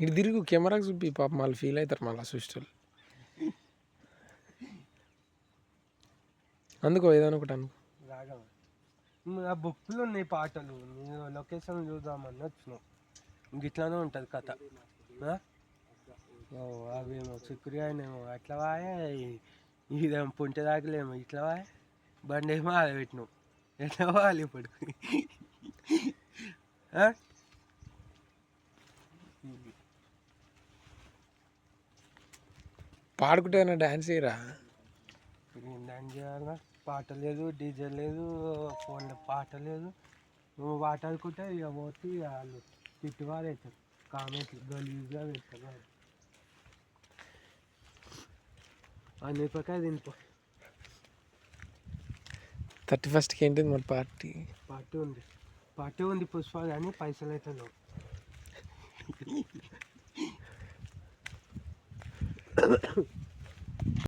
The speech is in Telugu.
ఇటు తిరుగు కెమెరాకి చూపి పాప మళ్ళీ ఫీల్ అవుతారు మళ్ళీ చూస్తారు. అందుకో ఏదైనా ఒకటి అనుకో. రాగం ఆ బుక్లు ఉన్నాయి పాటలు, నేను లొకేషన్ చూద్దామని వచ్చినావు. ఇట్లానే ఉంటుంది కథ. అవేమో చిక్కురిగానేమో అట్లా వాయే, ఇదేమో పుంటె దాకలేమో ఇట్లా వాయే, బండి ఏమో అది పెట్టినావు. ఎట్లా పోవాలి ఇప్పుడు? పాడుకుంటే డాన్స్ చేయరా? ఏం డాన్స్ చేయాలా? పాట లేదు, డీజే లేదు, ఫోన్లో పాట లేదు. నువ్వు మాట్లాడుకుంటే ఇక పోతే వాళ్ళు తిట్టువారు అవుతారు, కామెంట్లు గలీజ్గా పెడతారు. అన్ని ప్రకారం తినిపో. 31st ఏంటిది మన పార్టీ? పార్టీ ఉంది పుష్ప, కానీ పైసలు అయితే లేవు.